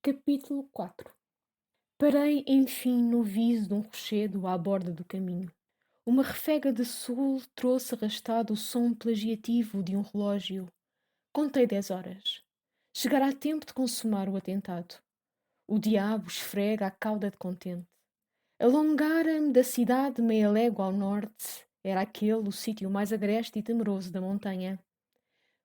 Capítulo 4. Parei, enfim, no viso de um rochedo à borda do caminho. Uma refega de sol trouxe arrastado o som plagiativo de um relógio. Contei 10 horas. Chegara a tempo de consumar o atentado. O diabo esfrega a cauda de contente. Alongara-me da cidade meia légua ao norte. Era aquele o sítio mais agreste e temeroso da montanha.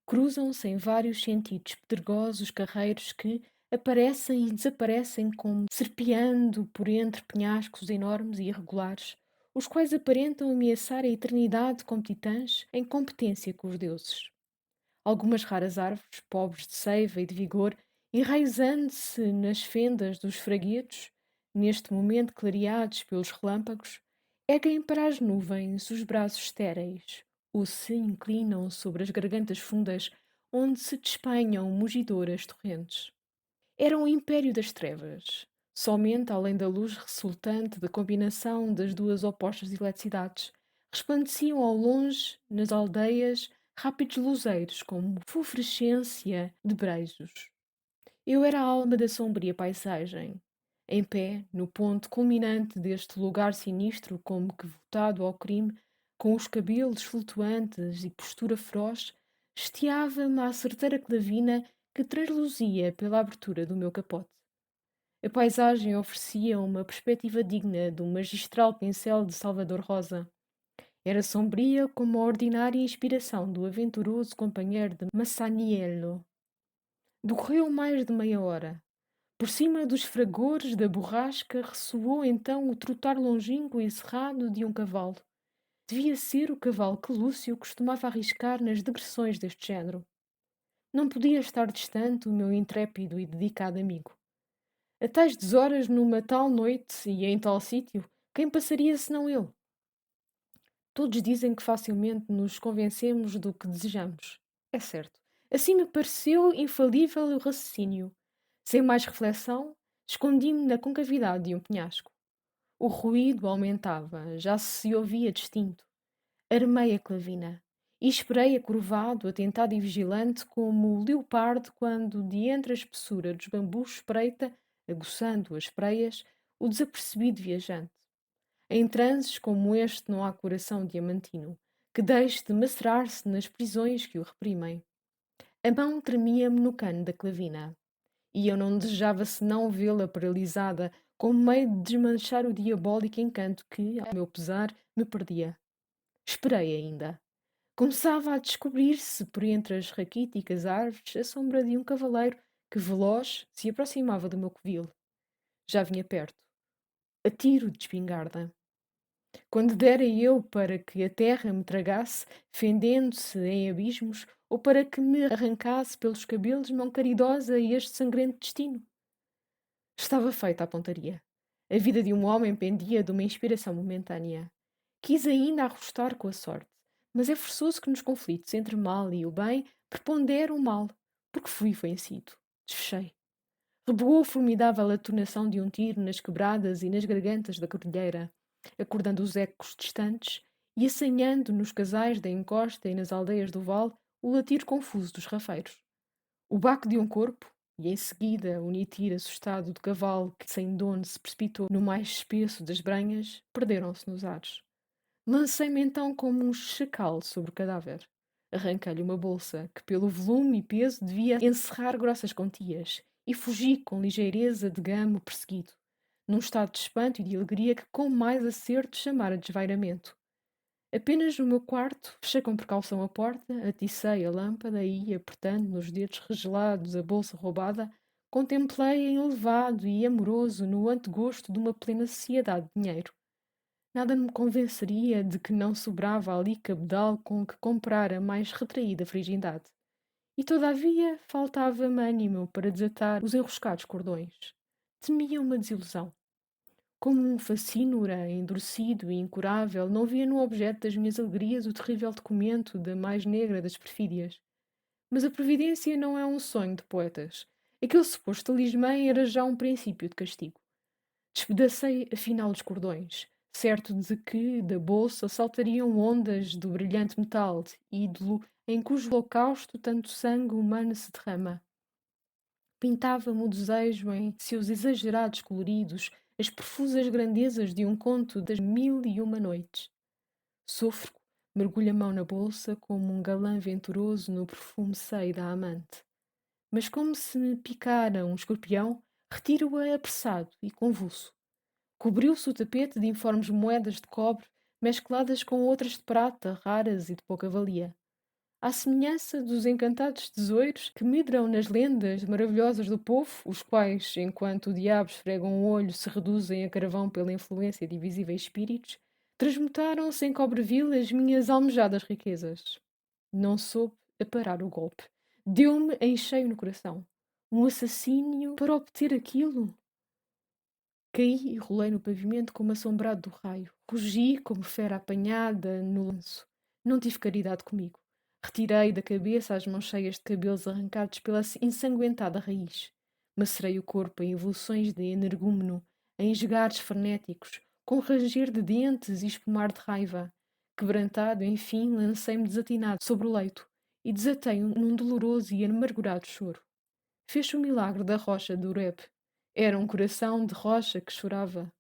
Cruzam-se em vários sentidos pedregosos carreiros que aparecem e desaparecem como serpeando por entre penhascos enormes e irregulares, os quais aparentam ameaçar a eternidade como titãs em competência com os deuses. Algumas raras árvores, pobres de seiva e de vigor, enraizando-se nas fendas dos fraguedos, neste momento clareados pelos relâmpagos, erguem para as nuvens os braços estéreis, ou se inclinam sobre as gargantas fundas onde se despenham mugidoras torrentes. Era um império das trevas. Somente além da luz resultante da combinação das duas opostas eletricidades, resplandeciam ao longe, nas aldeias, rápidos luzeiros como fulfrescência de brejos. Eu era a alma da sombria paisagem. Em pé, no ponto culminante deste lugar sinistro, como que votado ao crime, com os cabelos flutuantes e postura feroz, estiava-me a certeira clavina que transluzia pela abertura do meu capote. A paisagem oferecia uma perspectiva digna do magistral pincel de Salvador Rosa. Era sombria como a ordinária inspiração do aventuroso companheiro de Masaniello. Decorreu mais de meia hora. Por cima dos fragores da borrasca ressoou então o trotar longínquo e cerrado de um cavalo. Devia ser o cavalo que Lúcio costumava arriscar nas digressões deste género. Não podia estar distante o meu intrépido e dedicado amigo. A tais deshoras, numa tal noite e em tal sítio, quem passaria senão ele? Todos dizem que facilmente nos convencemos do que desejamos. É certo. Assim me pareceu infalível o raciocínio. Sem mais reflexão, escondi-me na concavidade de um penhasco. O ruído aumentava, já se ouvia distinto. Armei a clavina e esperei acurvado, atentado e vigilante, como o leopardo quando, de entre a espessura dos bambus, espreita, aguçando as preias, o desapercebido viajante. Em transes como este não há coração diamantino, que deixe de macerar-se nas prisões que o reprimem. A mão tremia-me no cano da clavina, e eu não desejava senão vê-la paralisada, como meio de desmanchar o diabólico encanto que, ao meu pesar, me perdia. Esperei ainda. Começava a descobrir-se por entre as raquíticas árvores a sombra de um cavaleiro que, veloz, se aproximava do meu covil. Já vinha perto, a tiro de espingarda. Quando dera eu para que a terra me tragasse, fendendo-se em abismos, ou para que me arrancasse pelos cabelos mão caridosa e este sangrento destino. Estava feita a pontaria. A vida de um homem pendia de uma inspiração momentânea. Quis ainda arrostar com a sorte, mas é forçoso que nos conflitos entre o mal e o bem prepondere o mal, porque fui vencido. Desfechei. Reboou a formidável atonação de um tiro nas quebradas e nas gargantas da cordilheira, acordando os ecos distantes e assanhando nos casais da encosta e nas aldeias do vale o latir confuso dos rafeiros. O baque de um corpo, e em seguida o nitir assustado do cavalo que sem dono se precipitou no mais espesso das branhas, perderam-se nos ares. Lancei-me então como um chacal sobre o cadáver. Arranquei-lhe uma bolsa que, pelo volume e peso, devia encerrar grossas quantias, e fugi com ligeireza de gamo perseguido, num estado de espanto e de alegria que com mais acerto chamara desvairamento. Apenas no meu quarto, fechei com precaução a porta, atiçei a lâmpada e, apertando nos dedos regelados a bolsa roubada, contemplei enlevado e amoroso no antegosto de uma plena sociedade de dinheiro. Nada me convenceria de que não sobrava ali cabedal com que comprar a mais retraída frigidade. E todavia faltava-me ânimo para desatar os enroscados cordões. Temia uma desilusão. Como um facínora endurecido e incurável, não via no objeto das minhas alegrias o terrível documento da mais negra das perfídias. Mas a providência não é um sonho de poetas. Aquele suposto talismã era já um princípio de castigo. Despedacei afinal os cordões, certo de que da bolsa saltariam ondas do brilhante metal, ídolo em cujo holocausto tanto sangue humano se derrama. pintava-me o desejo em seus exagerados coloridos, as profusas grandezas de um conto das 1001 noites. Sôfrego mergulha a mão na bolsa como um galã venturoso no perfume sei da amante. Mas como se me picara um escorpião, retiro-a apressado e convulso. Cobriu-se o tapete de informes moedas de cobre, mescladas com outras de prata, raras e de pouca valia. À semelhança dos encantados tesouros que medram nas lendas maravilhosas do povo, os quais, enquanto o diabo esfrega um olho, se reduzem a carvão pela influência de invisíveis espíritos, transmutaram-se em Cobreville as minhas almejadas riquezas. Não soube aparar o golpe. Deu-me em cheio no coração. Um assassínio para obter aquilo? Caí e rolei no pavimento como assombrado do raio. Rugi como fera apanhada no lanço. Não tive caridade comigo. Retirei da cabeça as mãos cheias de cabelos arrancados pela ensanguentada raiz. Macerei o corpo em evoluções de energúmeno, em esgares frenéticos, com ranger de dentes e espumar de raiva. Quebrantado, enfim, lancei-me desatinado sobre o leito e desatei num doloroso e amargurado choro. Fez-se o milagre da rocha de Ureb. Era um coração de rocha que chorava.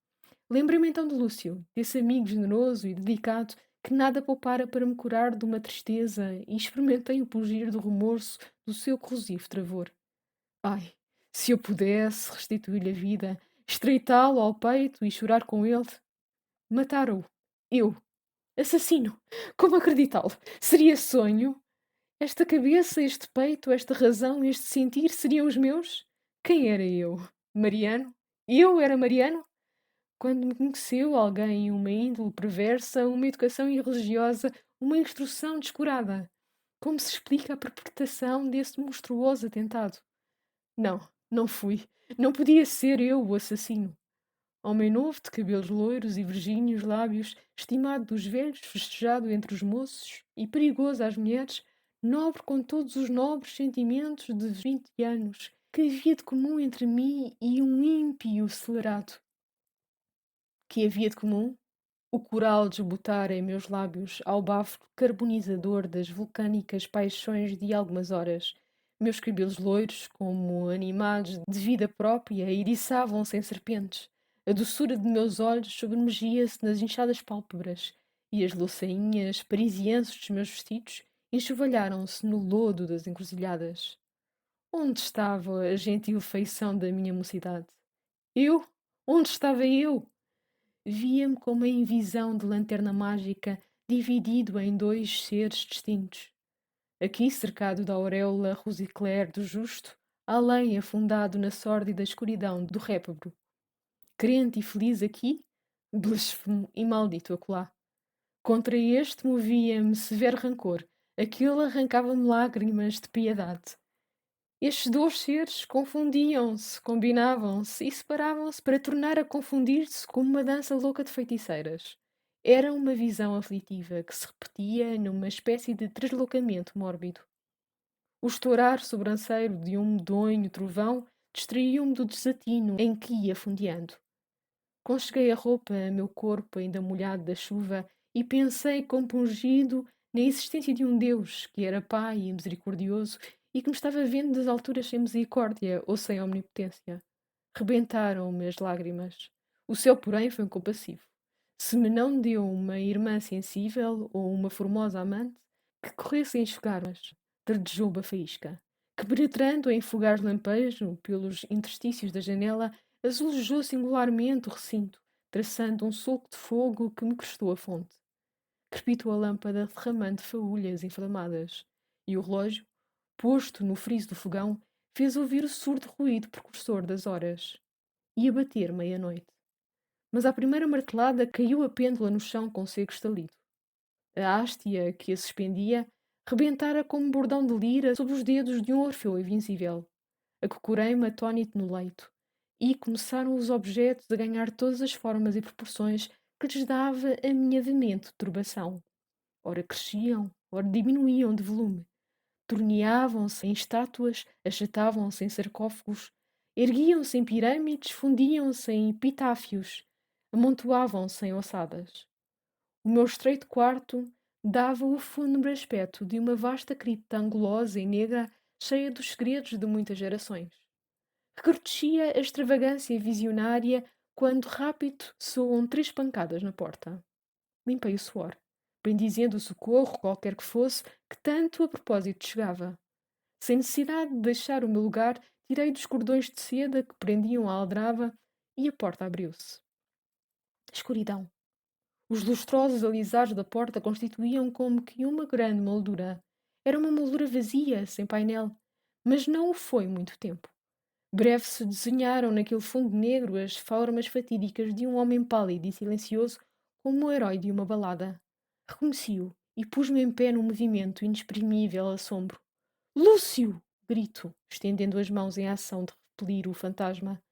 Lembrei-me então de Lúcio, desse amigo generoso e dedicado que nada poupara para me curar de uma tristeza, e experimentei o pungir do remorso do seu corrosivo travor. Ai, se eu pudesse restituir-lhe a vida, estreitá-lo ao peito e chorar com ele. Matar-o. Eu. Assassino. Como acreditá-lo? Seria sonho? Esta cabeça, este peito, esta razão, este sentir seriam os meus? Quem era eu? Mariano? Eu era Mariano? Quando me conheceu alguém uma índole perversa, uma educação irreligiosa, uma instrução descurada? Como se explica a perpetração desse monstruoso atentado? Não, não fui. Não podia ser eu o assassino. Homem novo, de cabelos loiros e virgíneos lábios, estimado dos velhos, festejado entre os moços e perigoso às mulheres, nobre com todos os nobres sentimentos de 20 anos, que havia de comum entre mim e um ímpio celerado? Que havia de comum? O coral desbotara em meus lábios ao bafo carbonizador das vulcânicas paixões de algumas horas. Meus cabelos loiros, como animados de vida própria, eriçavam-se em serpentes. A doçura de meus olhos sobremergia-se nas inchadas pálpebras, e as louçainhas parisienses dos meus vestidos enxovalharam-se no lodo das encruzilhadas. Onde estava a gentil feição da minha mocidade? Eu? Onde estava eu? Via-me como em visão de lanterna mágica, dividido em dois seres distintos. Aqui cercado da auréola rosicler do justo, além afundado na sórdida escuridão do réprobo. Crente e feliz aqui, blasfemo e maldito acolá. Contra este movia-me severo rancor, aquele arrancava-me lágrimas de piedade. Estes dois seres confundiam-se, combinavam-se e separavam-se para tornar a confundir-se como uma dança louca de feiticeiras. Era uma visão aflitiva que se repetia numa espécie de deslocamento mórbido. O estourar sobranceiro de um medonho trovão distraiu-me do desatino em que ia fundeando. Concheguei a roupa a meu corpo ainda molhado da chuva e pensei compungido na existência de um Deus que era Pai e misericordioso e que me estava vendo das alturas sem misericórdia ou sem omnipotência. Rebentaram-me as lágrimas. O céu, porém, foi compassivo. Se me não deu uma irmã sensível ou uma formosa amante, que corresse a enxugar-mas, tardejou-me a faísca, que penetrando em fugaz lampejo pelos interstícios da janela, azulejou singularmente o recinto, traçando um sulco de fogo que me crestou a fonte. Crepitou a lâmpada derramando faúlhas inflamadas, e o relógio, posto no friso do fogão, fez ouvir o surdo ruído precursor das horas. Ia bater meia-noite. Mas à primeira martelada caiu a pêndula no chão com seco estalido. A hástia que a suspendia rebentara como um bordão de lira sob os dedos de um Orfeu invisível. Acocorei-me atônito no leito, e começaram os objetos a ganhar todas as formas e proporções que lhes dava a minha veemente turbação. Ora cresciam, ora diminuíam de volume, torneavam-se em estátuas, achatavam-se em sarcófagos, erguiam-se em pirâmides, fundiam-se em epitáfios, amontoavam-se em ossadas. O meu estreito quarto dava o fúnebre aspecto de uma vasta cripta angulosa e negra, cheia dos segredos de muitas gerações. Recrudescia a extravagância visionária quando rápido soam 3 pancadas na porta. Limpei o suor, bendizendo o socorro, qualquer que fosse, que tanto a propósito chegava. Sem necessidade de deixar o meu lugar, tirei dos cordões de seda que prendiam a aldrava e a porta abriu-se. Escuridão. Os lustrosos alisados da porta constituíam como que uma grande moldura. Era uma moldura vazia, sem painel, mas não o foi muito tempo. Breve se desenharam naquele fundo negro as formas fatídicas de um homem pálido e silencioso como o herói de uma balada. Reconheci-o e pus-me em pé num movimento inexprimível assombro. Lúcio! Grito, estendendo as mãos em ação de repelir o fantasma.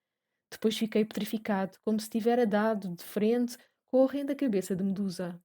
Depois fiquei petrificado, como se tivera dado de frente com a horrenda cabeça de Medusa.